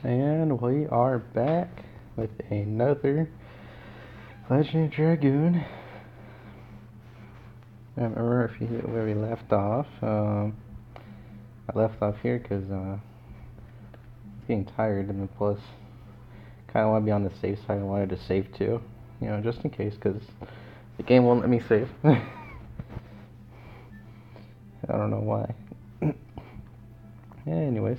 And we are back with another Legend of Dragoon. I remember where we left off. I left off here because I'm getting tired, and then plus, kind of want to be on the safe side. I wanted to save too, just in case, because the game won't let me save. I don't know why. Anyways.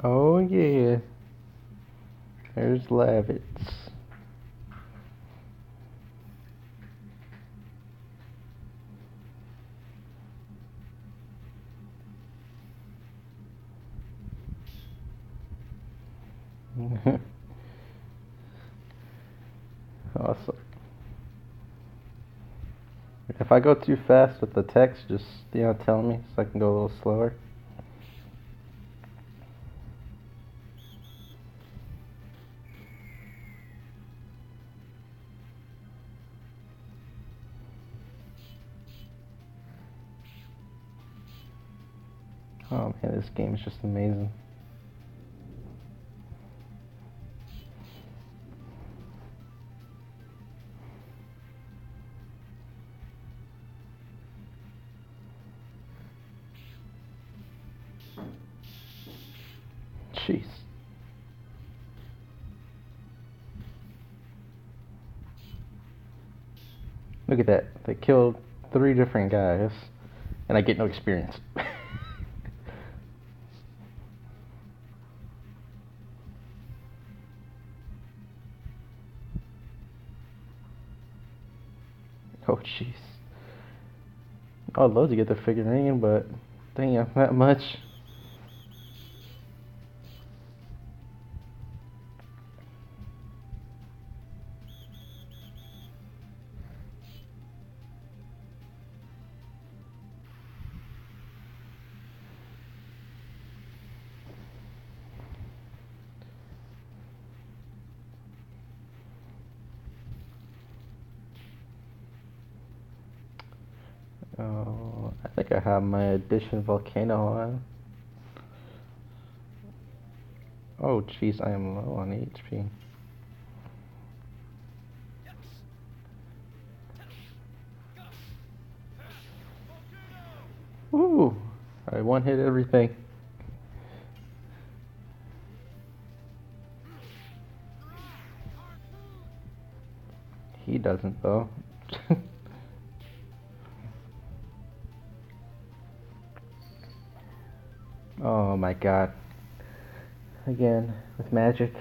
Oh yeah, there's Lavitz. Awesome. If I go too fast with the text, just tell me so I can go a little slower. Oh man, this game is just amazing. Jeez. Look at that. They killed 3 different guys, and I get no experience. Oh, jeez. I'd love to get the figurine, but dang, not much. Oh, I think I have my Edition Volcano on. Oh, jeez, I am low on HP. Ooh, I one-hit everything. He doesn't, though. Oh my god. Again, with magic.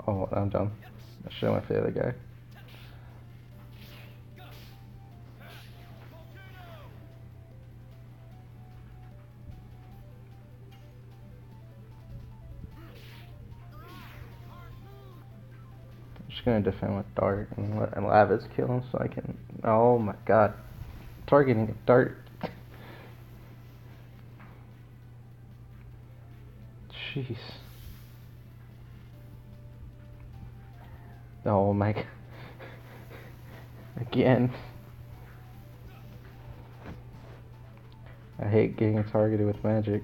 Oh, I'm dumb. I should have went for the other guy. just gonna defend with dart and let Lavis kill him so I can. Oh my god. Targeting a dart. Jeez. Oh my god. Again. I hate getting targeted with magic.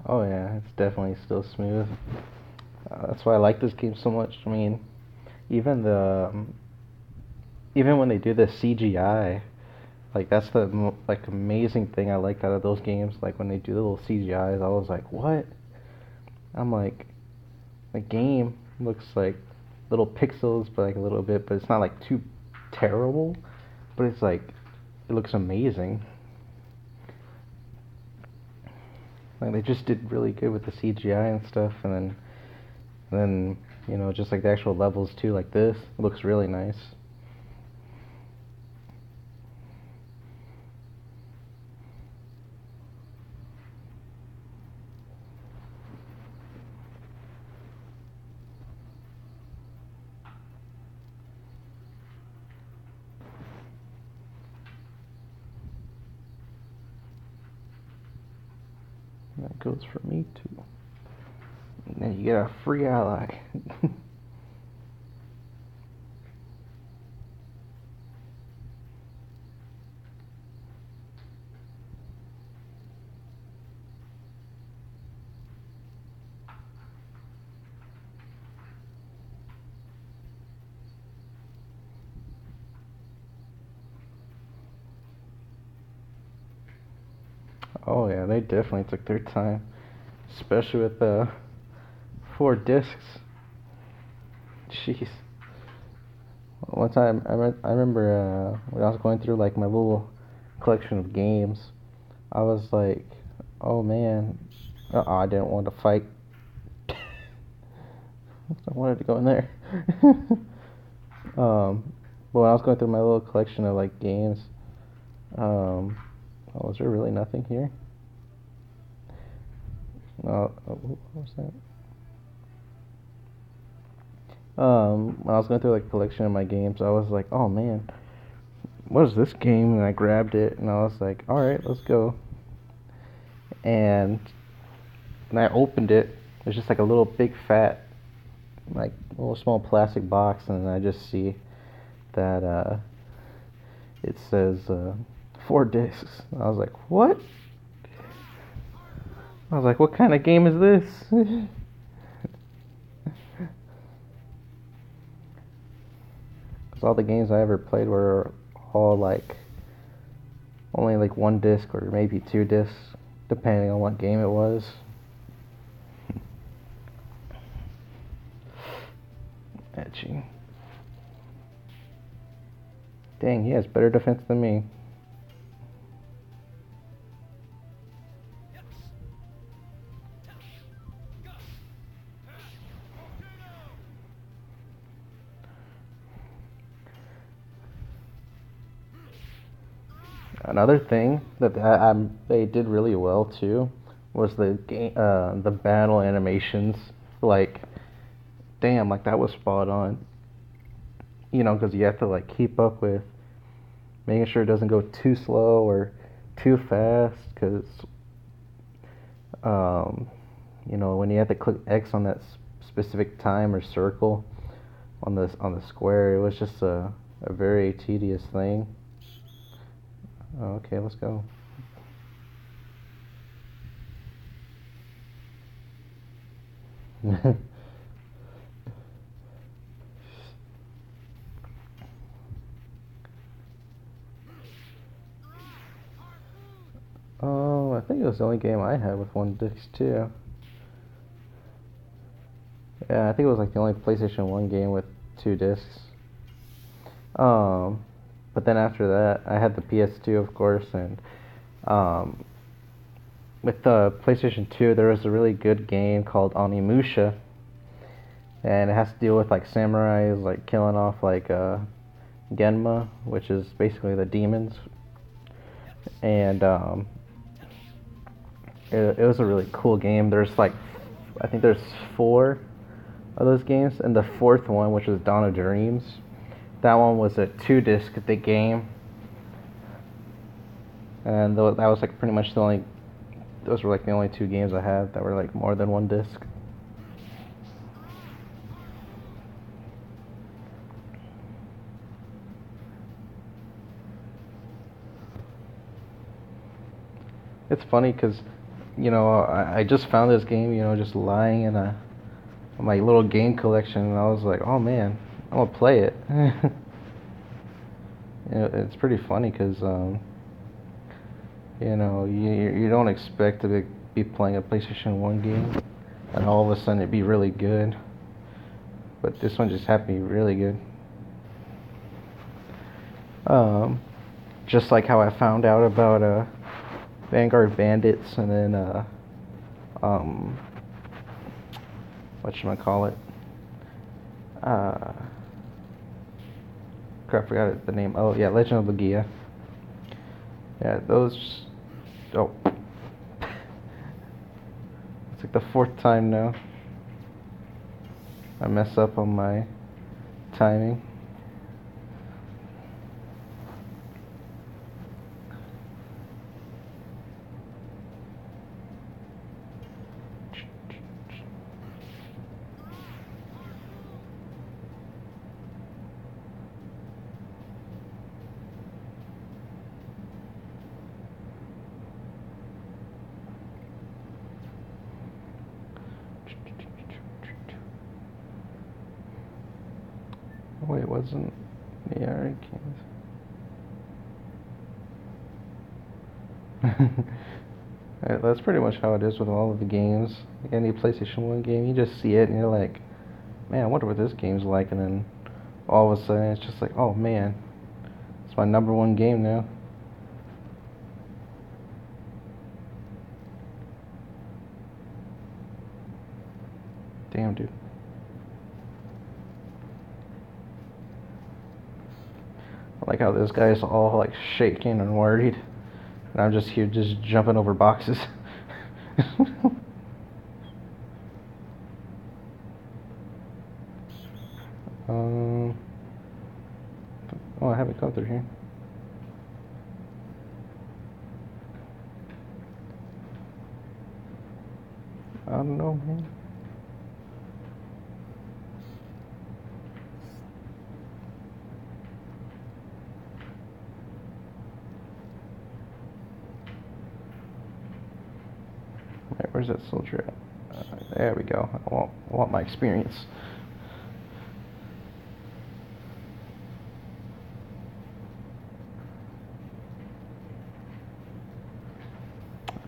Oh yeah, it's definitely still smooth. That's why I like this game so much. I mean, even the even when they do the CGI, like that's the like amazing thing I liked out of those games. Like when they do the little CGIs, I was like, what? I'm like, the game looks like little pixels, but like a little bit, but it's not like too terrible. But it's like, it looks amazing. Like they just did really good with the CGI and stuff, and then you know, just like the actual levels too. Like this, it looks really nice. That goes for me too. And then you get a free ally. Oh yeah, they definitely took their time, especially with the 4 discs. Jeez. One time, I remember when I was going through like my little collection of games, I was like, oh man, I didn't want to fight. I wanted to go in there. But when I was going through my little collection of like games, oh, is there really nothing here? No, what was that? When I was going through like a collection of my games, I was like, oh man, what is this game? And I grabbed it and I was like, all right, let's go. And when I opened it, there's just like a little big fat, like little small plastic box, and I just see that it says 4 discs. I was like, what? I was like, what kind of game is this? Because all the games I ever played were all like only like 1 disc or maybe 2 discs, depending on what game it was. Etching. Dang, he has better defense than me. Another thing that they did really well too was the battle animations. Like, damn, like that was spot on. You know, because you have to like keep up with making sure it doesn't go too slow or too fast. Because you know, when you have to click X on that specific time or circle on the square, it was just a very tedious thing. Okay, let's go. Oh, I think it was the only game I had with one disc too. Yeah, I think it was like the only PlayStation 1 game with two discs. Um, but then after that, I had the PS2, of course, and um, with the PlayStation 2, there was a really good game called Onimusha, and it has to deal with like samurais, like killing off like Genma, which is basically the demons, and it was a really cool game. There's like, I think there's four of those games, and the fourth one, which is Dawn of Dreams, that one was a two-disc the game, and that was like pretty much the only. Those were like the only two games I had that were like more than one disc. It's funny because, I just found this game, just lying in my little game collection, and I was like, oh man, I'm gonna play it. It's pretty funny because, you don't expect to be playing a PlayStation 1 game, and all of a sudden it'd be really good. But this one just happened to be really good. Um, just like how I found out about Vanguard Bandits, and then um, whatchamacallit, uh, crap, I forgot the name. Oh yeah, Legend of Legia. Yeah, those. Oh, it's like the fourth time now I mess up on my timing. Wait, it wasn't. Yeah, it can't. That's pretty much how it is with all of the games. Like any PlayStation 1 game, you just see it and you're like, man, I wonder what this game's like. And then all of a sudden, it's just like, oh man, it's my number one game now. Damn, dude. I like how this guy's all like shaking and worried. And I'm just here just jumping over boxes. um, oh, I haven't come through here. I don't know, man. Alright, where's that soldier at? There we go. I want my experience.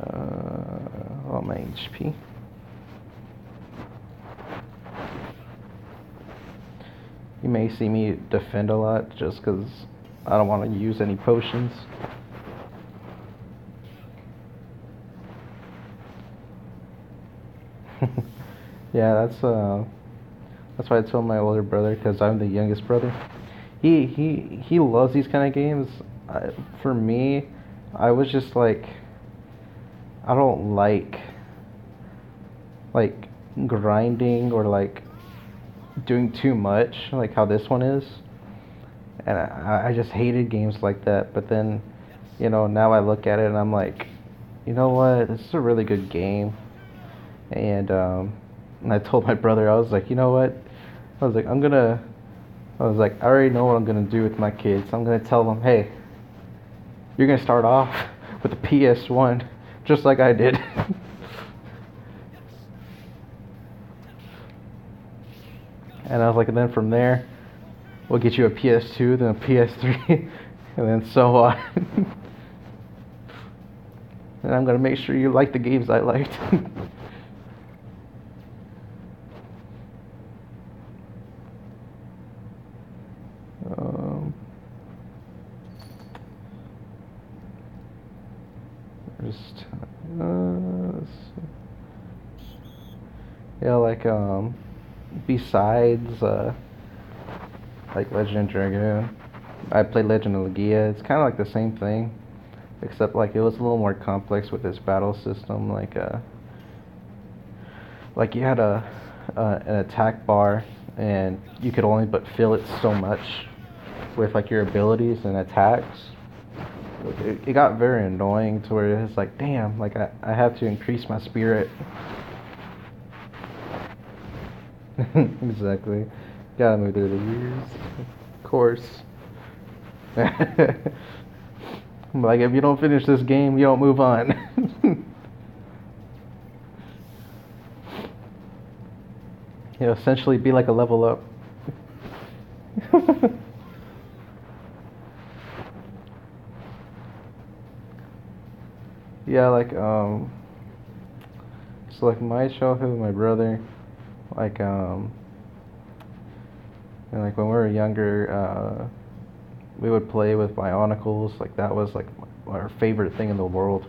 I want my HP. You may see me defend a lot just because I don't want to use any potions. Yeah, that's why I told my older brother, because I'm the youngest brother. He loves these kind of games. For me, I was just like, I don't like grinding or like doing too much, like how this one is. And I just hated games like that. But then, now I look at it and I'm like, you know what? This is a really good game. And I told my brother, I was like, you know what? I was like, I already know what I'm gonna do with my kids. I'm gonna tell them, hey, you're gonna start off with the PS1, just like I did. And I was like, and then from there, we'll get you a PS2, then a PS3, and then so on. And I'm gonna make sure you like the games I liked. um, just let's see. Yeah, like besides like Legend of Dragoon, I played Legend of Legia. It's kind of like the same thing, except like it was a little more complex with this battle system. Like you had an attack bar, and you could only but fill it so much with like your abilities and attacks. It got very annoying to where it's like, damn, like I have to increase my spirit. Exactly. Gotta move through the years. Of course. Like, if you don't finish this game, you don't move on. It'll essentially be like a level up. Yeah, like, so like my childhood, my brother, like, and like when we were younger, we would play with Bionicles. Like that was like our favorite thing in the world.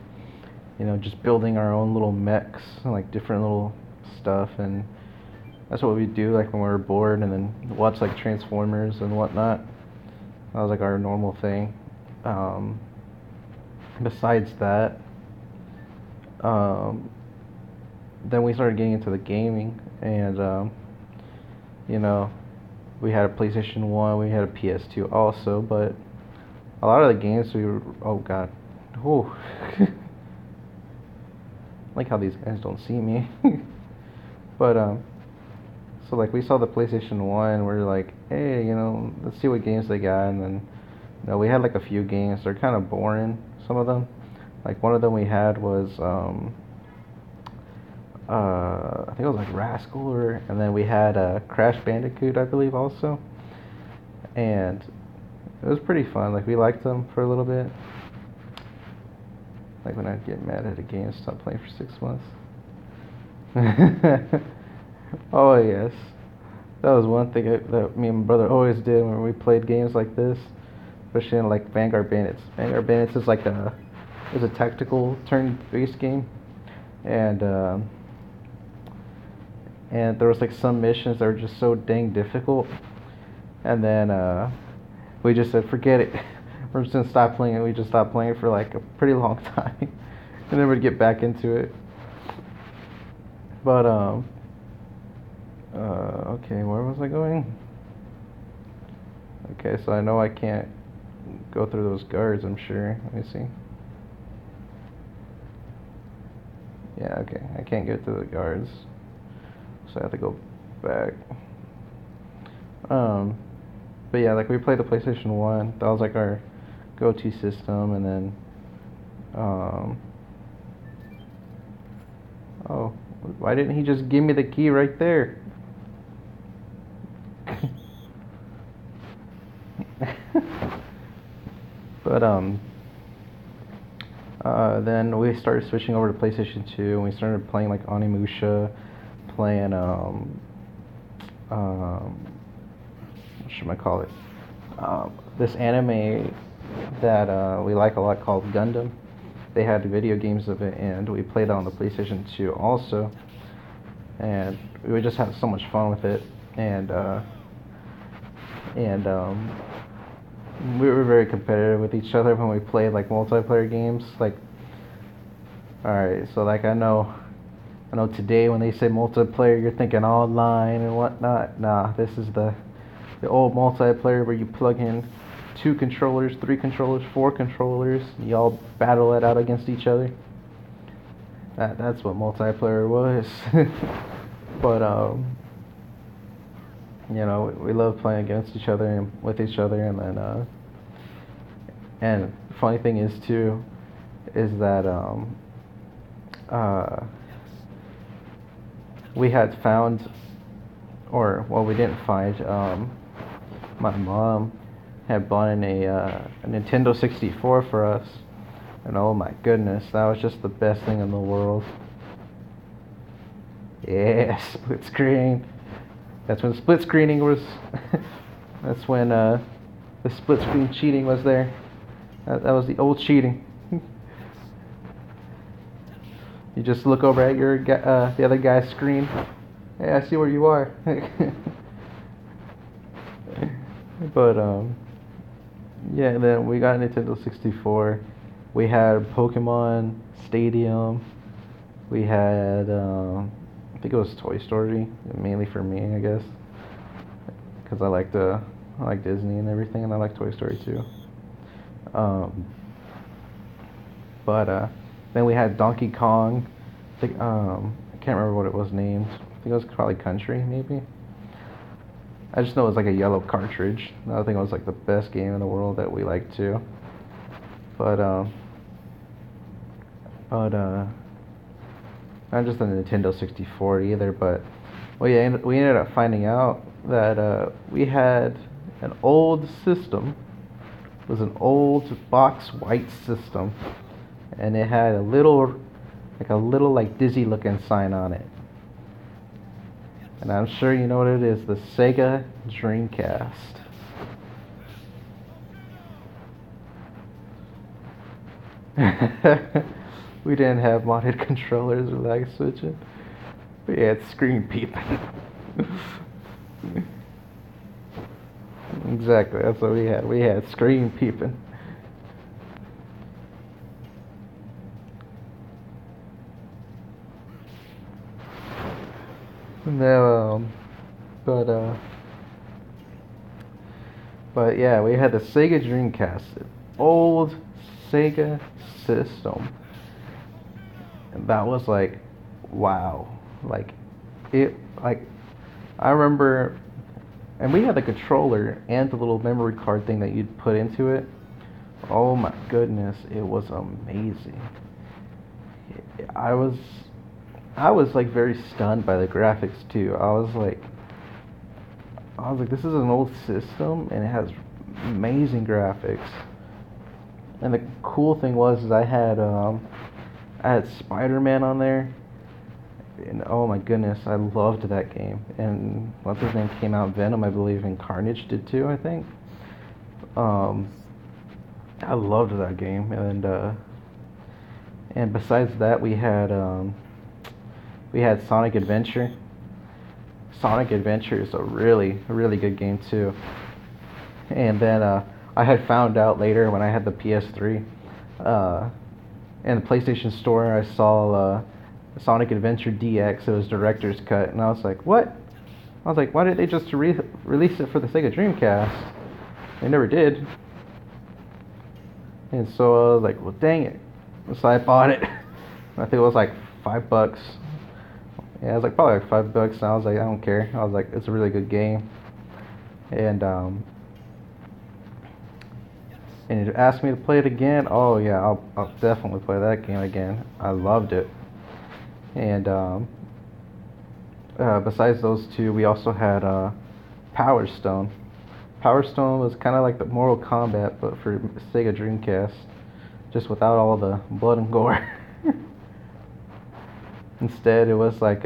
You know, just building our own little mechs, like different little stuff, and that's what we do. Like when we were bored, and then watch like Transformers and whatnot. That was like our normal thing. Um, Besides that, um, then we started getting into the gaming, and you know, we had a PlayStation 1, we had a PS2 also, but a lot of the games we were, oh god, whew. Like how these guys don't see me. But so like we saw the PlayStation 1, we're like, hey, you know, let's see what games they got, and then you know, we had like a few games. They're kind of boring, some of them. Like one of them we had was I think it was like Rascal, and then we had Crash Bandicoot, I believe, also, and it was pretty fun. Like we liked them for a little bit. Like when I'd get mad at a game, stop playing for 6 months. Oh yes, that was one thing that me and my brother always did when we played games like this, especially in like Vanguard Bandits. Vanguard Bandits is a tactical turn-based game, and and there was like some missions that were just so dang difficult, and then we just said forget it. We're just gonna stop playing it. We just stopped playing it for like a pretty long time, and then we'd get back into it. But okay, where was I going? Okay, so I know I can't go through those guards, I'm sure. Let me see. Yeah, okay, I can't get through the guards, so I have to go back. Um, but yeah, like we played the PlayStation 1. That was like our go-to system, and then oh, why didn't he just give me the key right there? But then we started switching over to PlayStation 2, and we started playing like Onimusha, playing what should I call it? This anime that we like a lot called Gundam. They had video games of it, and we played that on the PlayStation 2 also. And we would just have so much fun with it, and and we were very competitive with each other when we played like multiplayer games. Like, all right, so like I know today when they say multiplayer, you're thinking online and whatnot. Nah, this is the old multiplayer where you plug in 2 controllers, 3 controllers, 4 controllers, and y'all battle it out against each other. That's what multiplayer was. But you know, we love playing against each other and with each other, and then and the funny thing is too, is that uh, we had found, or well, we didn't find. My mom had bought a Nintendo 64 for us, And oh my goodness, that was just the best thing in the world. Yeah, split screen. That's when split screening was. That's when the split screen cheating was there. That was the old cheating. You just look over at your the other guy's screen. Hey, I see where you are. But yeah. And then we got Nintendo 64. We had Pokemon Stadium. We had I think it was Toy Story, mainly for me, I guess, because I like Disney and everything, and I like Toy Story too. Um, but then we had Donkey Kong. I think I can't remember what it was named. I think it was probably Country, maybe. I just know it was like a yellow cartridge. I think it was like the best game in the world that we liked too. But but not just the Nintendo 64 either. But well, yeah, we ended up finding out that we had an old system. It was an old box white system, and it had a little like dizzy looking sign on it. And I'm sure you know what it is, the Sega Dreamcast. We didn't have modded controllers or lag switching. We had screen peeping. Exactly, that's what we had. We had screen peeping. No, but but yeah, we had the Sega Dreamcast, old Sega system, and that was like, wow, like it, like I remember, and we had the controller and the little memory card thing that you'd put into it. Oh my goodness, it was amazing. I was I was like very stunned by the graphics too. I was like, this is an old system and it has amazing graphics. And the cool thing was is I had Spider-Man on there, and oh my goodness, I loved that game. And what's his name came out, Venom, I believe, and Carnage did too, I think. Um, I loved that game, and besides that, we had Sonic Adventure. Sonic Adventure is a really good game too. And then I had found out later when I had the PS3, in the PlayStation Store, I saw Sonic Adventure DX. It was director's cut, and I was like, what? I was like, why did they just release it for the Sega Dreamcast? They never did. And so I was like, well, dang it. So I bought it. I think it was like $5. Yeah, it was like probably like $5. And I was like, I don't care. I was like, it's a really good game. And you asked me to play it again. Oh yeah, I'll definitely play that game again. I loved it. And besides those two, we also had Power Stone. Power Stone was kind of like the Mortal Kombat, but for Sega Dreamcast, just without all the blood and gore. Instead, it was like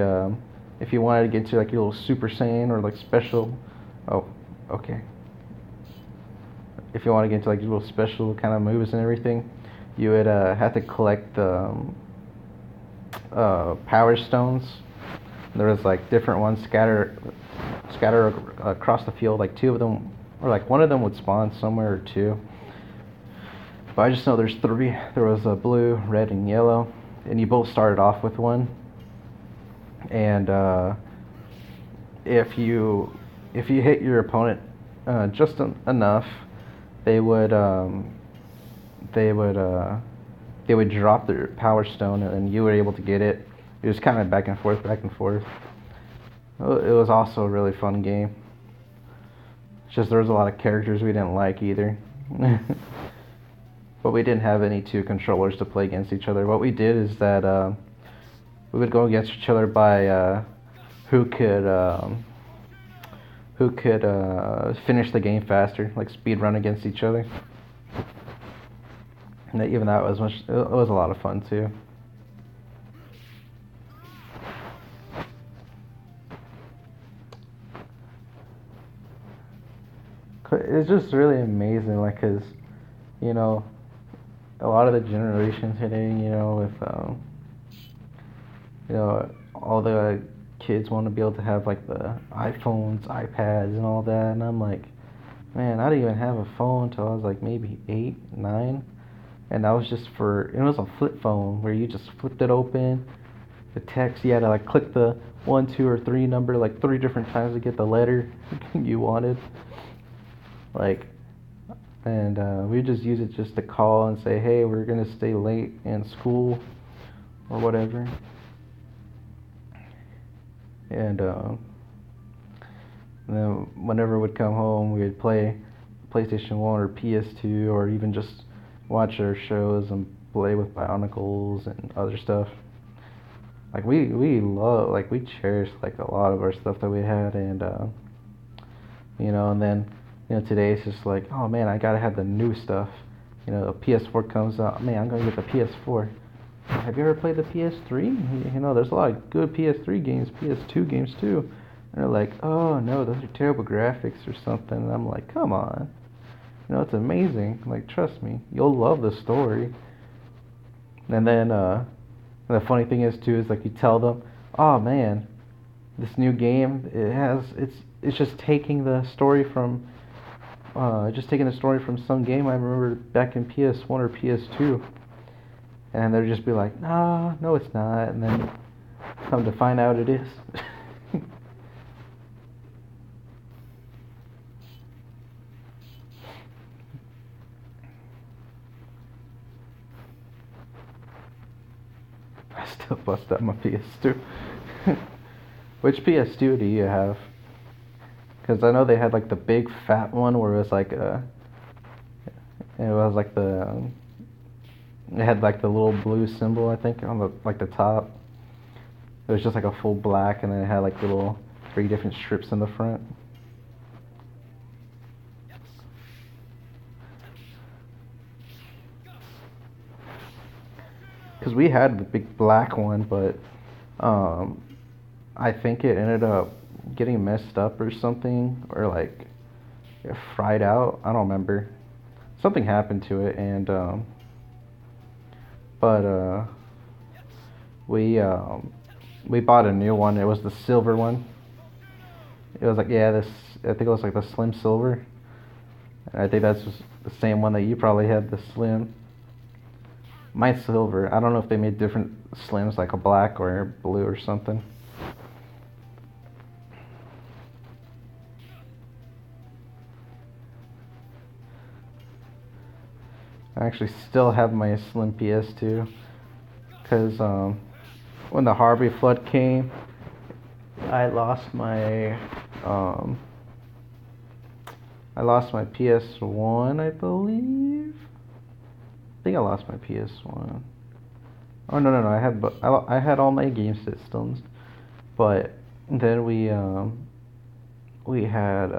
if you wanted to get to like your little Super Saiyan or like special. Oh, okay. If you want to get into like your little special kind of moves and everything, you would have to collect the Power Stones. There was like different ones scattered across the field. Like two of them, or like one of them would spawn somewhere or two. But I just know there's three. There was a blue, red, and yellow, and you both started off with one. And if you hit your opponent just enough, they would drop their Power Stone, and you were able to get it. It was kind of back and forth, back and forth. It was also a really fun game. It's just there was a lot of characters we didn't like either. But we didn't have any two controllers to play against each other. What we did is that we would go against each other by who could finish the game faster, like speed run against each other. And even that was much. It was a lot of fun too. It's just really amazing, like, 'cause you know, a lot of the generation today, with all the kids want to be able to have like the iPhones, iPads, and all that, and I'm like, man, I didn't even have a phone until I was like maybe 8, 9, and that was just it was a flip phone where you just flipped it open, the text, you had to like click the 1, 2, or 3 number like 3 different times to get the letter you wanted, like, and we just use it just to call and say, hey, we're gonna stay late in school or whatever, and then whenever we'd come home, we would play PlayStation 1 or PS2, or even just watch our shows and play with Bionicles and other stuff. Like we cherish like a lot of our stuff that we had, and and then today it's just like, oh man, I gotta have the new stuff. The PS4 comes out, man, I'm gonna get the PS4. Have you ever played the PS3? There's a lot of good PS3 games, PS2 games too. And they're like, oh no, those are terrible graphics or something. And I'm like, come on. It's amazing. Like, trust me, you'll love the story. And then the funny thing is too is like you tell them, oh man, this new game it's just taking the story from some game I remember back in PS1 or PS2. And they'll just be like, nah, no, it's not. And then come to find out it is. I still bust out my PS2. Which PS2 do you have? Because I know they had like the big fat one where it was like it had like the little blue symbol, I think, on the top. It was just like a full black, and then it had like little 3 different strips in the front. Because we had the big black one, but um, I think it ended up getting messed up or something, or like it fried out. I don't remember. Something happened to it, and but we we bought a new one. It was the silver one. It was like, yeah, this, I think it was like the slim silver. And I think that's the same one that you probably had, the slim. Mine's silver. I don't know if they made different slims, like a black or blue or something. I actually still have my slim PS2 because when the Harvey flood came, I lost my um, PS1, I believe. I think I lost my PS1. Oh no, I had all my game systems, but then we had